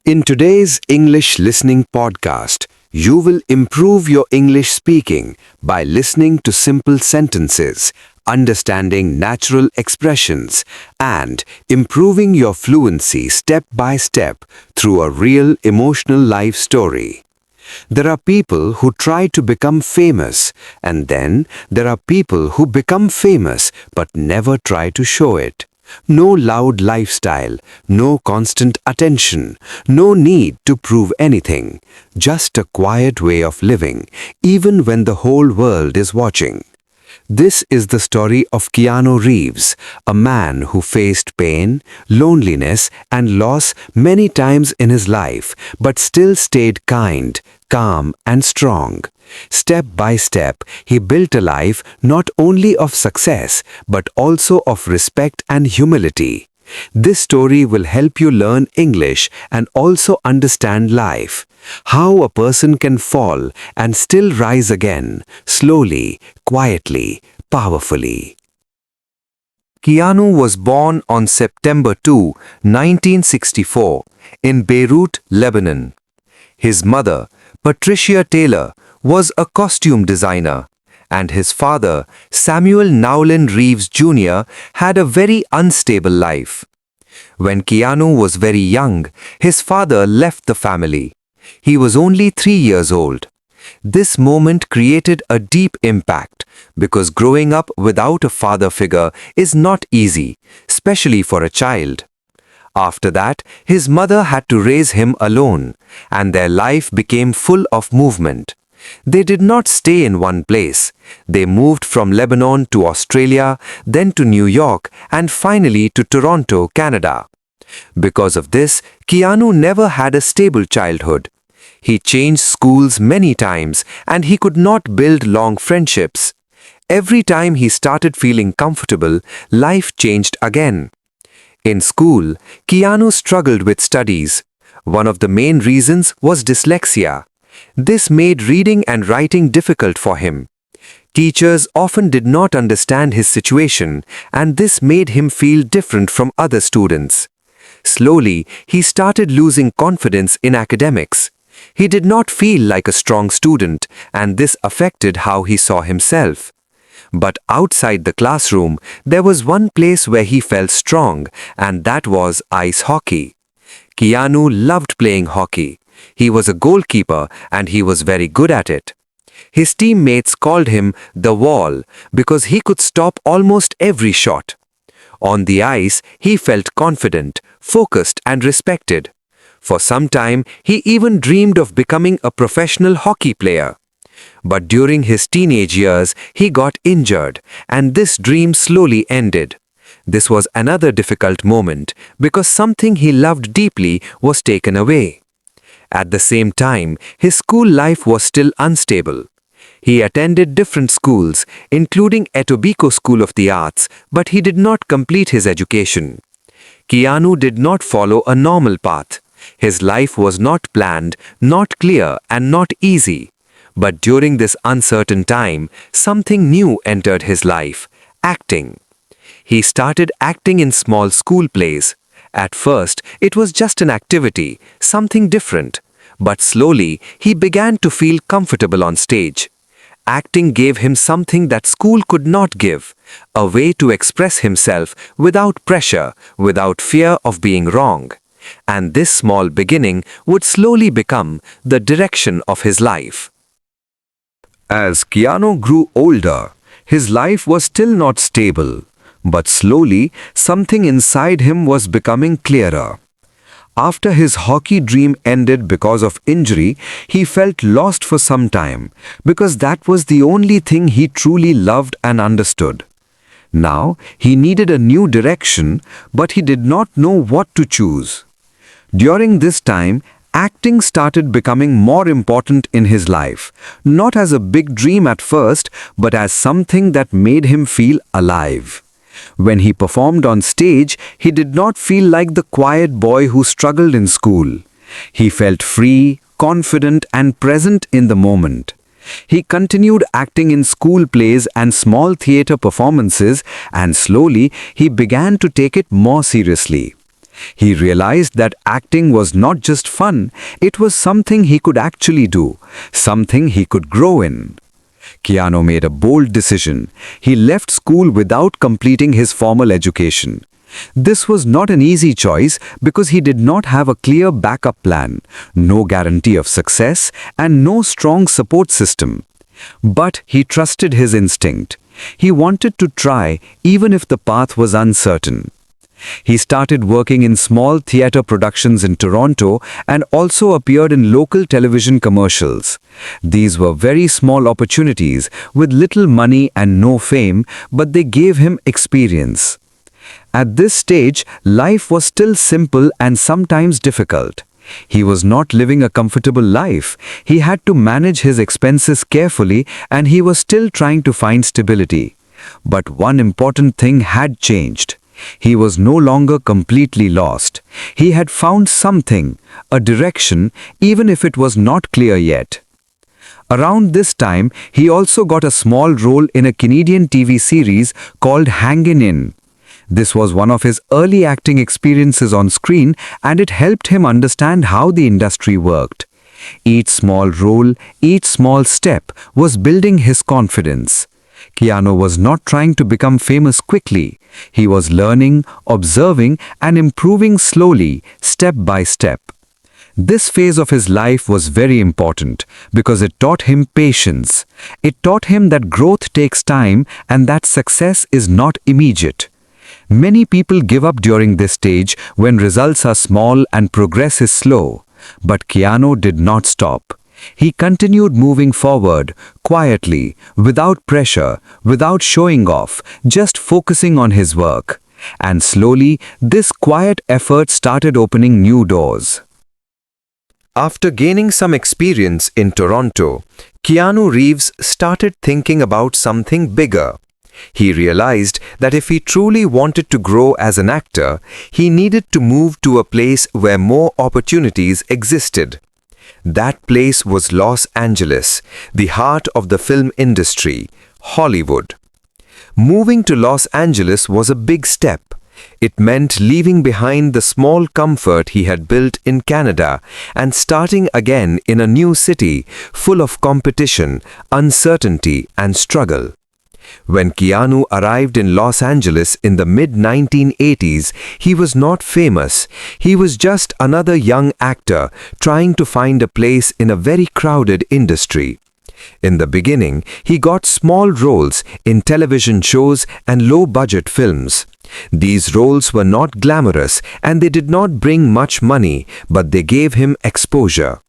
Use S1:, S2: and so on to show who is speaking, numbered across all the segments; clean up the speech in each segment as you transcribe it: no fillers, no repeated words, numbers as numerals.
S1: In today's English listening podcast, you will improve your English speaking by listening to simple sentences, understanding natural expressions, and improving your fluency step by step through a real emotional life story. There are people who try to become famous, and then there are people who become famous but never try to show it. No loud lifestyle, no constant attention, no need to prove anything, just a quiet way of living, even when the whole world is watching. This is the story of Keanu Reeves, a man who faced pain, loneliness, and loss many times in his life, but still stayed kind, calm, and strong. Step by step, he built a life not only of success, but also of respect and humility. This story will help you learn English and also understand life. How a person can fall and still rise again, slowly, quietly, powerfully. Keanu was born on September 2, 1964, in Beirut, Lebanon. His mother, Patricia Taylor, was a costume designer, and his father, Samuel Nowlin Reeves Jr., had a very unstable life. When Keanu was very young, his father left the family. He was only 3 years old. This moment created a deep impact because growing up without a father figure is not easy, especially for a child. After that, his mother had to raise him alone, and their life became full of movement. They did not stay in one place. They moved from Lebanon to Australia, then to New York, and finally to Toronto, Canada. Because of this, Keanu never had a stable childhood. He changed schools many times, and he could not build long friendships. Every time he started feeling comfortable, life changed again. In school, Keanu struggled with studies. One of the main reasons was dyslexia. This made reading and writing difficult for him. Teachers often did not understand his situation, and this made him feel different from other students. Slowly, he started losing confidence in academics. He did not feel like a strong student, and this affected how he saw himself. But outside the classroom, there was one place where he felt strong, and that was ice hockey. Keanu loved playing hockey. He was a goalkeeper, and he was very good at it. His teammates called him the Wall because he could stop almost every shot. On the ice, he felt confident, focused, and respected. For some time, he even dreamed of becoming a professional hockey player. But during his teenage years, he got injured, and this dream slowly ended. This was another difficult moment because something he loved deeply was taken away. At the same time, his school life was still unstable. He attended different schools, including Etobicoke School of the Arts, but he did not complete his education. Keanu did not follow a normal path. His life was not planned, not clear, and not easy. But during this uncertain time, something new entered his life: acting. He started acting in small school plays. At first, it was just an activity, something different. But slowly, he began to feel comfortable on stage. Acting gave him something that school could not give: a way to express himself without pressure, without fear of being wrong. And this small beginning would slowly become the direction of his life. As Keanu grew older, his life was still not stable, but slowly something inside him was becoming clearer. After his hockey dream ended because of injury, he felt lost for some time because that was the only thing he truly loved and understood. Now he needed a new direction, but he did not know what to choose. During this time, acting started becoming more important in his life, not as a big dream at first, but as something that made him feel alive. When he performed on stage, he did not feel like the quiet boy who struggled in school. He felt free, confident, and present in the moment. He continued acting in school plays and small theater performances, and slowly he began to take it more seriously. He realized that acting was not just fun, it was something he could actually do, something he could grow in. Keanu made a bold decision. He left school without completing his formal education. This was not an easy choice because he did not have a clear backup plan, no guarantee of success, and no strong support system. But he trusted his instinct. He wanted to try even if the path was uncertain. He started working in small theatre productions in Toronto and also appeared in local television commercials. These were very small opportunities with little money and no fame, but they gave him experience. At this stage, life was still simple and sometimes difficult. He was not living a comfortable life. He had to manage his expenses carefully and he was still trying to find stability. But one important thing had changed. He was no longer completely lost. He had found something, a direction, even if it was not clear yet. Around this time, he also got a small role in a Canadian TV series called Hangin' In. This was one of his early acting experiences on screen and it helped him understand how the industry worked. Each small role, each small step was building his confidence. Keanu was not trying to become famous quickly. He was learning, observing, and improving slowly, step by step. This phase of his life was very important because it taught him patience. It taught him that growth takes time and that success is not immediate. Many people give up during this stage when results are small and progress is slow. But Keanu did not stop. He continued moving forward, quietly, without pressure, without showing off, just focusing on his work. And slowly, this quiet effort started opening new doors. After gaining some experience in Toronto, Keanu Reeves started thinking about something bigger. He realized that if he truly wanted to grow as an actor, he needed to move to a place where more opportunities existed. That place was Los Angeles, the heart of the film industry, Hollywood. Moving to Los Angeles was a big step. It meant leaving behind the small comfort he had built in Canada and starting again in a new city full of competition, uncertainty, and struggle. When Keanu arrived in Los Angeles in the mid-1980s, he was not famous. He was just another young actor trying to find a place in a very crowded industry. In the beginning, he got small roles in television shows and low-budget films. These roles were not glamorous and they did not bring much money, but they gave him exposure.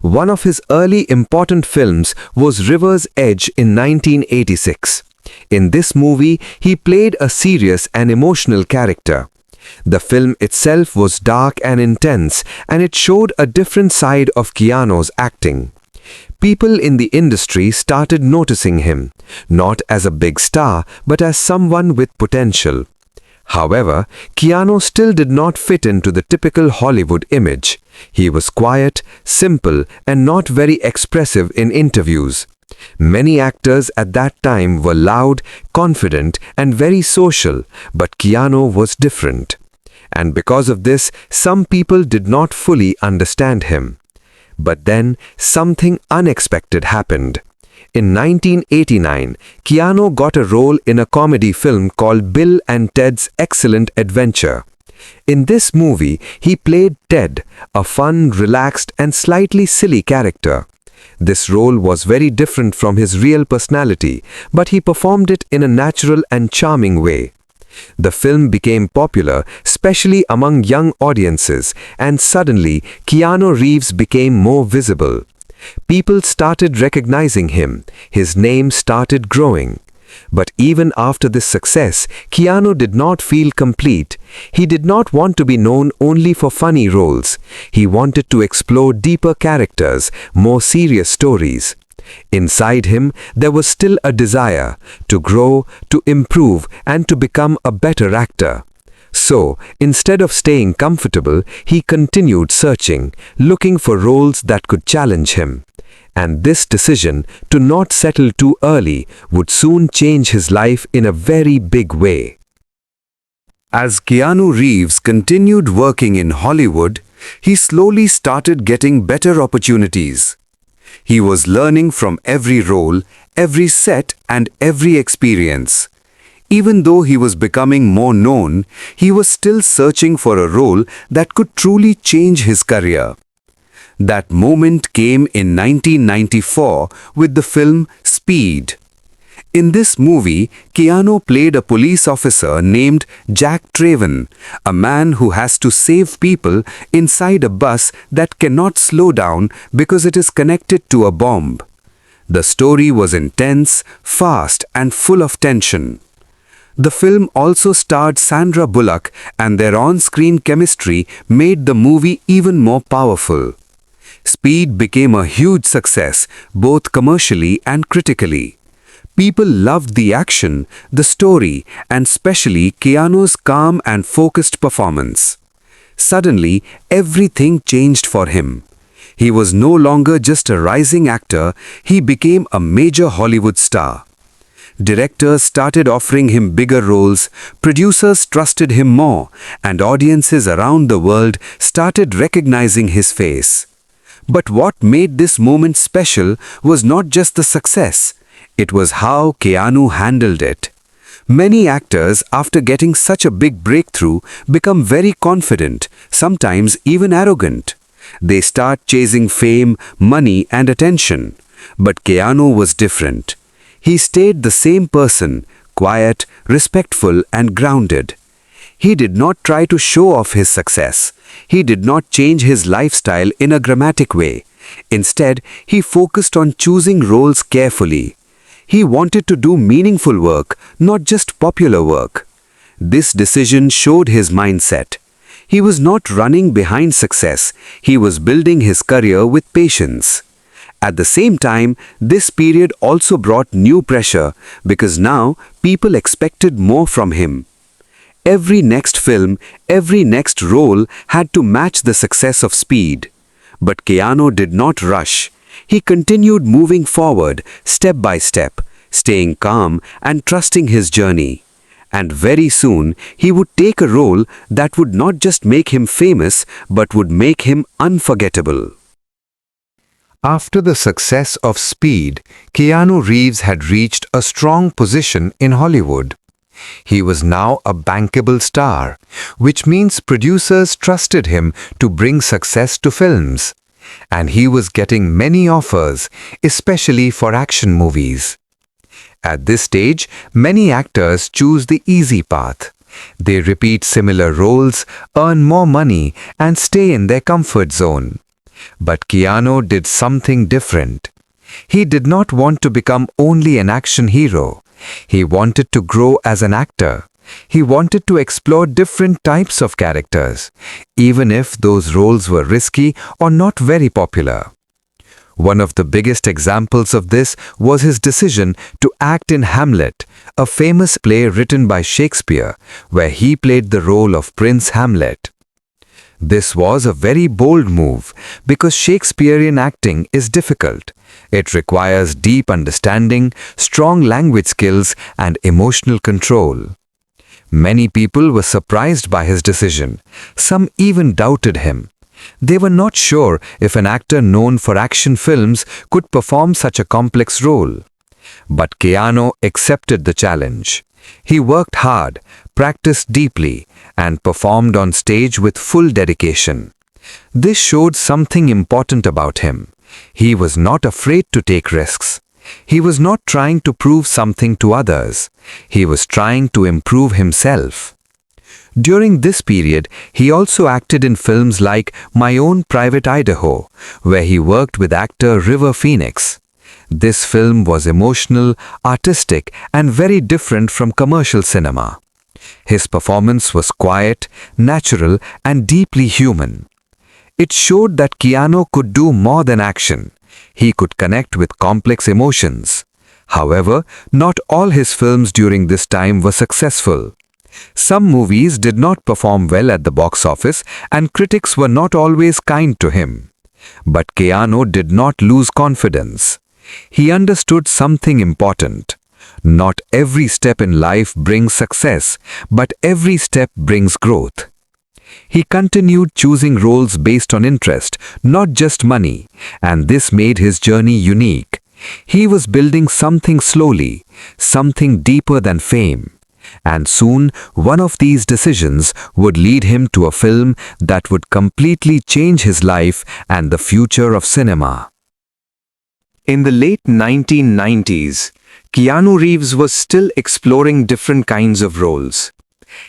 S1: One of his early important films was River's Edge in 1986. In this movie, he played a serious and emotional character. The film itself was dark and intense, and it showed a different side of Keanu's acting. People in the industry started noticing him, not as a big star, but as someone with potential. However, Keanu still did not fit into the typical Hollywood image. He was quiet, simple, and not very expressive in interviews. Many actors at that time were loud, confident, and very social, but Keanu was different. And because of this, some people did not fully understand him. But then, something unexpected happened. In 1989, Keanu got a role in a comedy film called Bill and Ted's Excellent Adventure. In this movie, he played Ted, a fun, relaxed, and slightly silly character. This role was very different from his real personality, but he performed it in a natural and charming way. The film became popular, especially among young audiences, and suddenly Keanu Reeves became more visible. People started recognizing him. His name started growing. But even after this success, Keanu did not feel complete. He did not want to be known only for funny roles. He wanted to explore deeper characters, more serious stories. Inside him, there was still a desire to grow, to improve, and to become a better actor. So, instead of staying comfortable, he continued searching, looking for roles that could challenge him. And this decision to not settle too early would soon change his life in a very big way. As Keanu Reeves continued working in Hollywood, he slowly started getting better opportunities. He was learning from every role, every set, and every experience. Even though he was becoming more known, he was still searching for a role that could truly change his career. That moment came in 1994 with the film Speed. In this movie, Keanu played a police officer named Jack Traven, a man who has to save people inside a bus that cannot slow down because it is connected to a bomb. The story was intense, fast, and full of tension. The film also starred Sandra Bullock, and their on-screen chemistry made the movie even more powerful. Speed became a huge success, both commercially and critically. People loved the action, the story, and especially Keanu's calm and focused performance. Suddenly, everything changed for him. He was no longer just a rising actor, he became a major Hollywood star. Directors started offering him bigger roles, producers trusted him more, and audiences around the world started recognizing his face. But what made this moment special was not just the success, it was how Keanu handled it. Many actors, after getting such a big breakthrough, become very confident, sometimes even arrogant. They start chasing fame, money, and attention. But Keanu was different. He stayed the same person, quiet, respectful, and grounded. He did not try to show off his success. He did not change his lifestyle in a dramatic way. Instead, he focused on choosing roles carefully. He wanted to do meaningful work, not just popular work. This decision showed his mindset. He was not running behind success. He was building his career with patience. At the same time, this period also brought new pressure because now people expected more from him. Every next film, every next role had to match the success of Speed. But Keanu did not rush. He continued moving forward, step by step, staying calm and trusting his journey. And very soon, he would take a role that would not just make him famous, but would make him unforgettable. After the success of Speed, Keanu Reeves had reached a strong position in Hollywood. He was now a bankable star, which means producers trusted him to bring success to films. And he was getting many offers, especially for action movies. At this stage, many actors choose the easy path. They repeat similar roles, earn more money, and stay in their comfort zone. But Keanu did something different. He did not want to become only an action hero. He wanted to grow as an actor. He wanted to explore different types of characters, even if those roles were risky or not very popular. One of the biggest examples of this was his decision to act in Hamlet, a famous play written by Shakespeare, where he played the role of Prince Hamlet. This was a very bold move because Shakespearean acting is difficult. It requires deep understanding, strong language skills, and emotional control. Many people were surprised by his decision. Some even doubted him. They were not sure if an actor known for action films could perform such a complex role. But Keanu accepted the challenge. He worked hard, practiced deeply, and performed on stage with full dedication. This showed something important about him. He was not afraid to take risks. He was not trying to prove something to others. He was trying to improve himself. During this period, he also acted in films like My Own Private Idaho, where he worked with actor River Phoenix. This film was emotional, artistic, and very different from commercial cinema. His performance was quiet, natural, and deeply human. It showed that Keanu could do more than action. He could connect with complex emotions. However, not all his films during this time were successful. Some movies did not perform well at the box office, and critics were not always kind to him. But Keanu did not lose confidence. He understood something important. Not every step in life brings success, but every step brings growth. He continued choosing roles based on interest, not just money, and this made his journey unique. He was building something slowly, something deeper than fame. And soon, one of these decisions would lead him to a film that would completely change his life and the future of cinema. In the late 1990s, Keanu Reeves was still exploring different kinds of roles.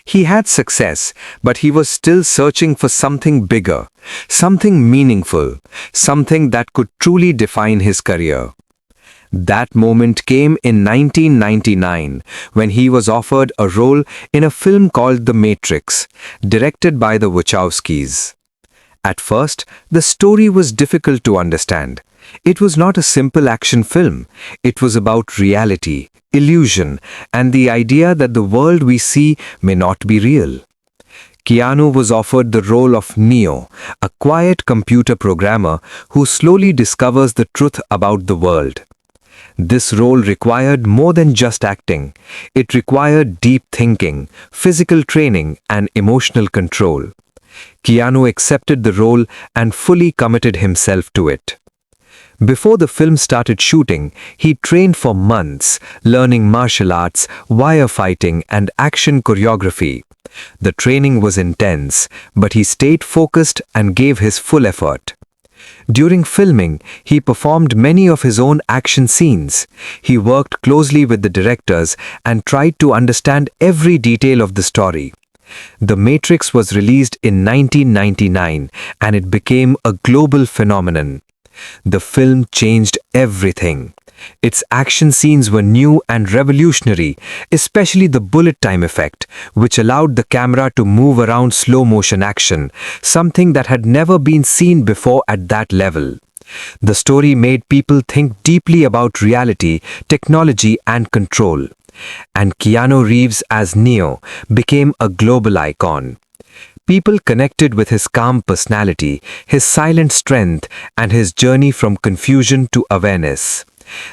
S1: He had success, but he was still searching for something bigger, something meaningful, something that could truly define his career. That moment came in 1999 when he was offered a role in a film called The Matrix, directed by the Wachowskis. At first, the story was difficult to understand. It was not a simple action film. It was about reality, illusion, and the idea that the world we see may not be real. Keanu was offered the role of Neo, a quiet computer programmer who slowly discovers the truth about the world. This role required more than just acting. It required deep thinking, physical training, and emotional control. Keanu accepted the role and fully committed himself to it. Before the film started shooting, he trained for months, learning martial arts, wire fighting, and action choreography. The training was intense, but he stayed focused and gave his full effort. During filming, he performed many of his own action scenes. He worked closely with the directors and tried to understand every detail of the story. The Matrix was released in 1999 and it became a global phenomenon. The film changed everything. Its action scenes were new and revolutionary, especially the bullet time effect, which allowed the camera to move around slow-motion action, something that had never been seen before at that level. The story made people think deeply about reality, technology, and control. And Keanu Reeves as Neo became a global icon. People connected with his calm personality, his silent strength, and his journey from confusion to awareness.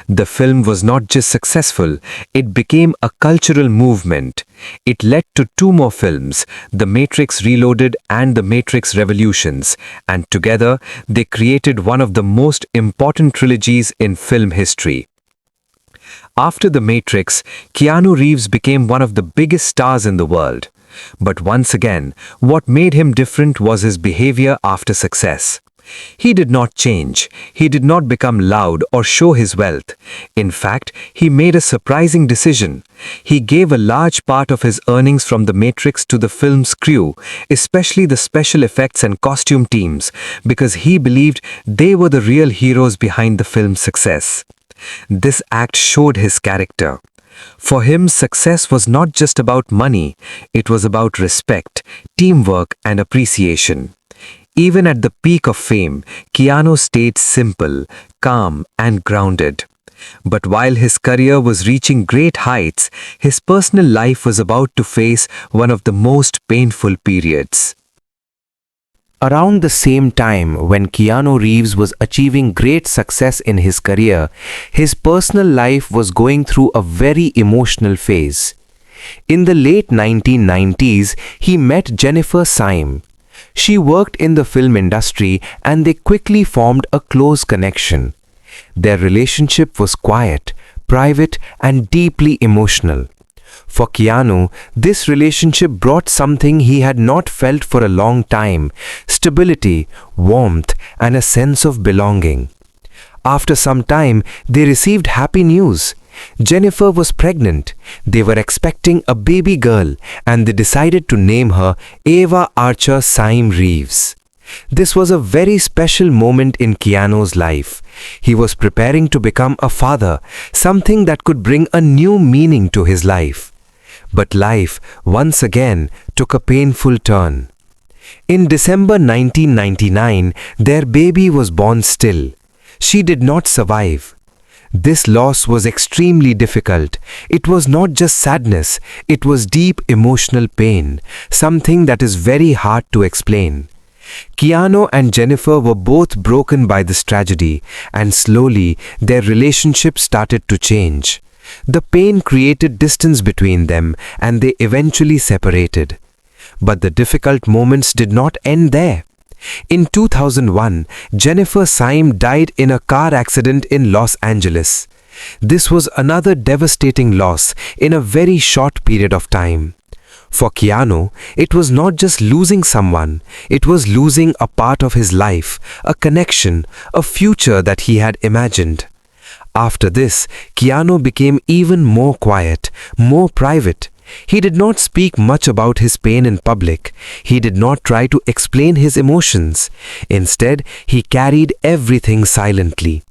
S1: The film was not just successful, it became a cultural movement. It led to two more films, The Matrix Reloaded and The Matrix Revolutions, and together they created one of the most important trilogies in film history. After The Matrix, Keanu Reeves became one of the biggest stars in the world. But once again, what made him different was his behavior after success. He did not change. He did not become loud or show his wealth. In fact, he made a surprising decision. He gave a large part of his earnings from The Matrix to the film's crew, especially the special effects and costume teams, because he believed they were the real heroes behind the film's success. This act showed his character. For him, success was not just about money, it was about respect, teamwork, and appreciation. Even at the peak of fame, Keanu stayed simple, calm, and grounded. But while his career was reaching great heights, his personal life was about to face one of the most painful periods. Around the same time when Keanu Reeves was achieving great success in his career, his personal life was going through a very emotional phase. In the late 1990s, he met Jennifer Syme. She worked in the film industry and they quickly formed a close connection. Their relationship was quiet, private, and deeply emotional. For Keanu, this relationship brought something he had not felt for a long time: stability, warmth, and a sense of belonging. After some time, they received happy news. Jennifer was pregnant. They were expecting a baby girl, and they decided to name her Ava Archer Syme Reeves. This was a very special moment in Keanu's life. He was preparing to become a father, something that could bring a new meaning to his life. But life, once again, took a painful turn. In December 1999, their baby was born still. She did not survive. This loss was extremely difficult. It was not just sadness, it was deep emotional pain, something that is very hard to explain. Keanu and Jennifer were both broken by this tragedy, and slowly their relationship started to change. The pain created distance between them and they eventually separated. But the difficult moments did not end there. In 2001, Jennifer Syme died in a car accident in Los Angeles. This was another devastating loss in a very short period of time. For Keanu, it was not just losing someone, it was losing a part of his life, a connection, a future that he had imagined. After this, Keanu became even more quiet, more private. He did not speak much about his pain in public. He did not try to explain his emotions. Instead, he carried everything silently.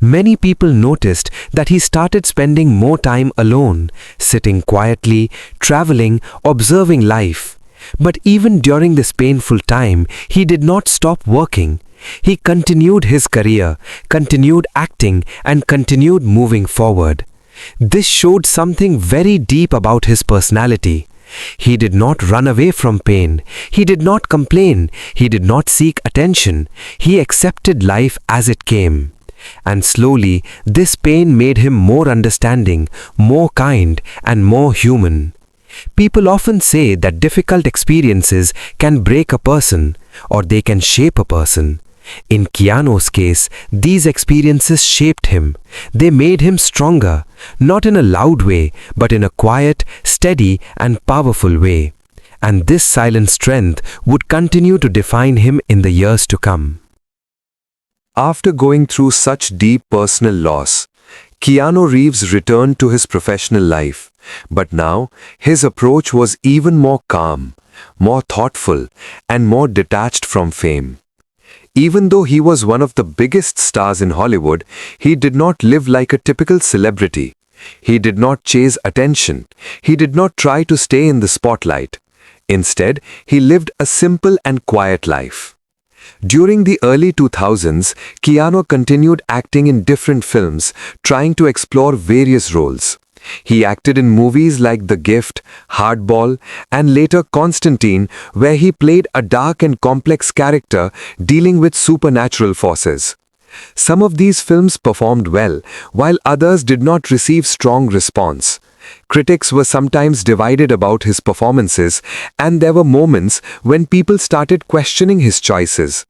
S1: Many people noticed that he started spending more time alone, sitting quietly, traveling, observing life. But even during this painful time, he did not stop working. He continued his career, continued acting, and continued moving forward. This showed something very deep about his personality. He did not run away from pain. He did not complain. He did not seek attention. He accepted life as it came. And slowly, this pain made him more understanding, more kind, and more human. People often say that difficult experiences can break a person, or they can shape a person. In Keanu's case, these experiences shaped him. They made him stronger, not in a loud way, but in a quiet, steady, and powerful way. And this silent strength would continue to define him in the years to come. After going through such deep personal loss, Keanu Reeves returned to his professional life, but now his approach was even more calm, more thoughtful, and more detached from fame. Even though he was one of the biggest stars in Hollywood, he did not live like a typical celebrity. He did not chase attention. He did not try to stay in the spotlight. Instead, he lived a simple and quiet life. During the early 2000s, Keanu continued acting in different films, trying to explore various roles. He acted in movies like The Gift, Hardball, and later Constantine, where he played a dark and complex character dealing with supernatural forces. Some of these films performed well, while others did not receive strong response. Critics were sometimes divided about his performances, and there were moments when people started questioning his choices.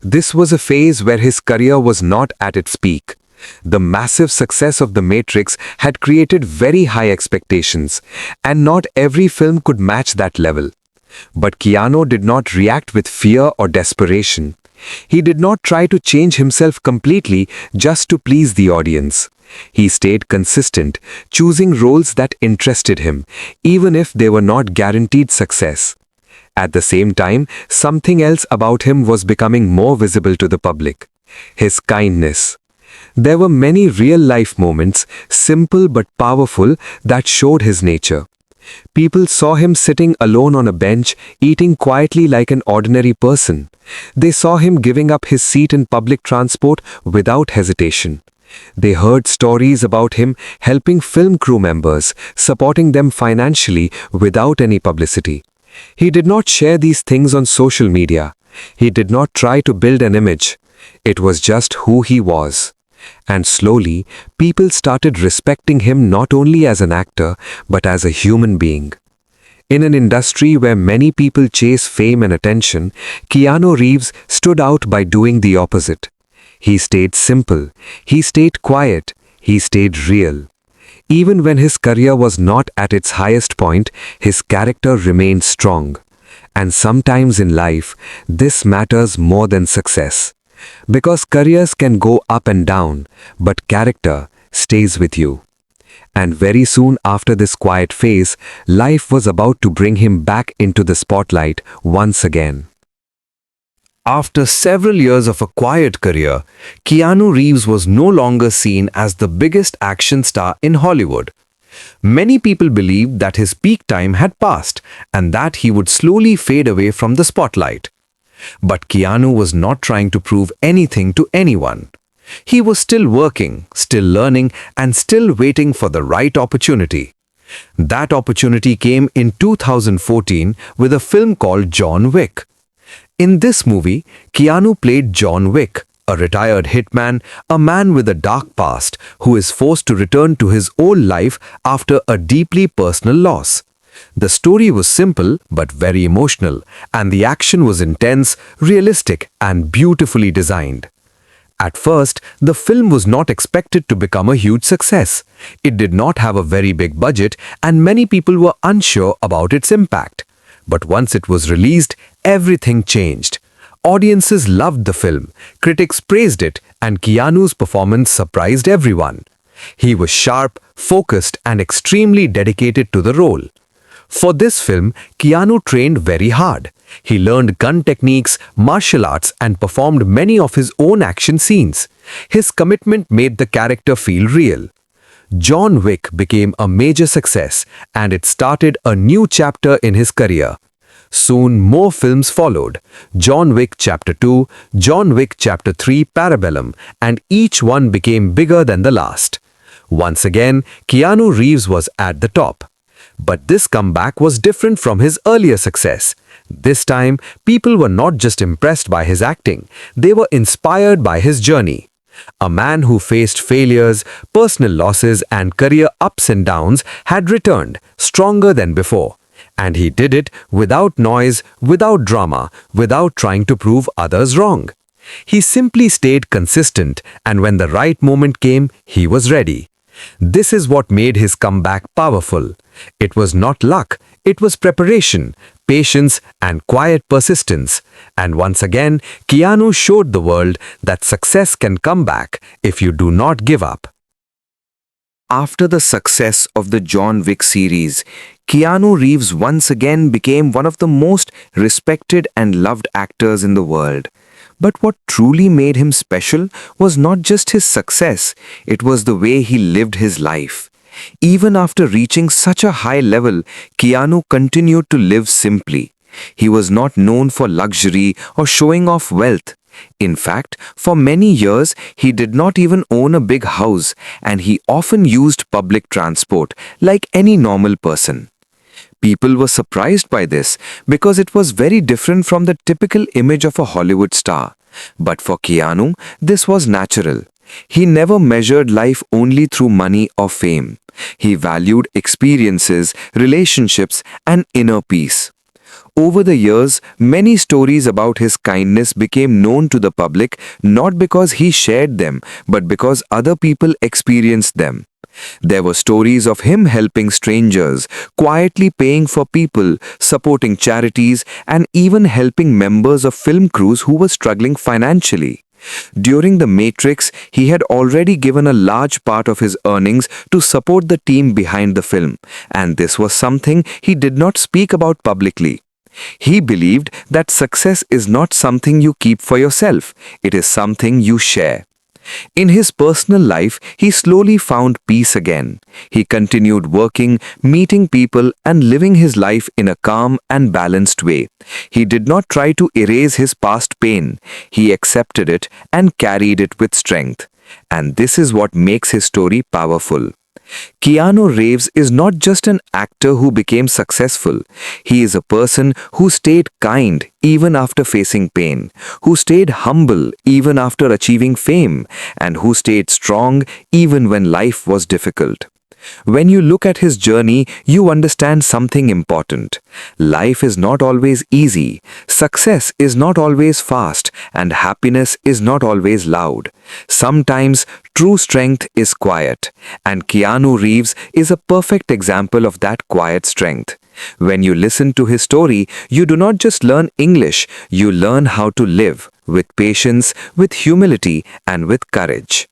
S1: This was a phase where his career was not at its peak. The massive success of The Matrix had created very high expectations, and not every film could match that level. But Keanu did not react with fear or desperation. He did not try to change himself completely just to please the audience. He stayed consistent, choosing roles that interested him, even if they were not guaranteed success. At the same time, something else about him was becoming more visible to the public: his kindness. There were many real-life moments, simple but powerful, that showed his nature. People saw him sitting alone on a bench, eating quietly like an ordinary person. They saw him giving up his seat in public transport without hesitation. They heard stories about him helping film crew members, supporting them financially without any publicity. He did not share these things on social media. He did not try to build an image. It was just who he was. And slowly, people started respecting him not only as an actor, but as a human being. In an industry where many people chase fame and attention, Keanu Reeves stood out by doing the opposite. He stayed simple, he stayed quiet, he stayed real. Even when his career was not at its highest point, his character remained strong. And sometimes in life, this matters more than success. Because careers can go up and down, but character stays with you. And very soon after this quiet phase, life was about to bring him back into the spotlight once again. After several years of a quiet career, Keanu Reeves was no longer seen as the biggest action star in Hollywood. Many people believed that his peak time had passed and that he would slowly fade away from the spotlight. But Keanu was not trying to prove anything to anyone. He was still working, still learning, and still waiting for the right opportunity. That opportunity came in 2014 with a film called John Wick. In this movie, Keanu played John Wick, a retired hitman, a man with a dark past who is forced to return to his old life after a deeply personal loss. The story was simple but very emotional, and the action was intense, realistic, and beautifully designed. At first, the film was not expected to become a huge success. It did not have a very big budget, and many people were unsure about its impact. But once it was released, everything changed. Audiences loved the film, critics praised it, and Keanu's performance surprised everyone. He was sharp, focused, and extremely dedicated to the role. For this film, Keanu trained very hard. He learned gun techniques, martial arts, and performed many of his own action scenes. His commitment made the character feel real. John Wick became a major success, and it started a new chapter in his career. Soon more films followed: John Wick Chapter 2, John Wick Chapter 3 Parabellum, and each one became bigger than the last. Once again, Keanu Reeves was at the top. But this comeback was different from his earlier success. This time, people were not just impressed by his acting, they were inspired by his journey. A man who faced failures, personal losses, and career ups and downs had returned, stronger than before. And he did it without noise, without drama, without trying to prove others wrong. He simply stayed consistent, and when the right moment came, he was ready. This is what made his comeback powerful. It was not luck, it was preparation, patience, and quiet persistence. And once again, Keanu showed the world that success can come back if you do not give up. After the success of the John Wick series, Keanu Reeves once again became one of the most respected and loved actors in the world. But what truly made him special was not just his success, it was the way he lived his life. Even after reaching such a high level, Keanu continued to live simply. He was not known for luxury or showing off wealth. In fact, for many years, he did not even own a big house, and he often used public transport like any normal person. People were surprised by this because it was very different from the typical image of a Hollywood star. But for Keanu, this was natural. He never measured life only through money or fame. He valued experiences, relationships, and inner peace. Over the years, many stories about his kindness became known to the public not because he shared them, but because other people experienced them. There were stories of him helping strangers, quietly paying for people, supporting charities, and even helping members of film crews who were struggling financially. During The Matrix, he had already given a large part of his earnings to support the team behind the film, and this was something he did not speak about publicly. He believed that success is not something you keep for yourself, it is something you share. In his personal life, he slowly found peace again. He continued working, meeting people, and living his life in a calm and balanced way. He did not try to erase his past pain. He accepted it and carried it with strength. And this is what makes his story powerful. Keanu Reeves is not just an actor who became successful. He is a person who stayed kind even after facing pain, who stayed humble even after achieving fame, and who stayed strong even when life was difficult. When you look at his journey, you understand something important. Life is not always easy, success is not always fast, and happiness is not always loud. Sometimes true strength is quiet, and Keanu Reeves is a perfect example of that quiet strength. When you listen to his story, you do not just learn English, you learn how to live with patience, with humility, and with courage.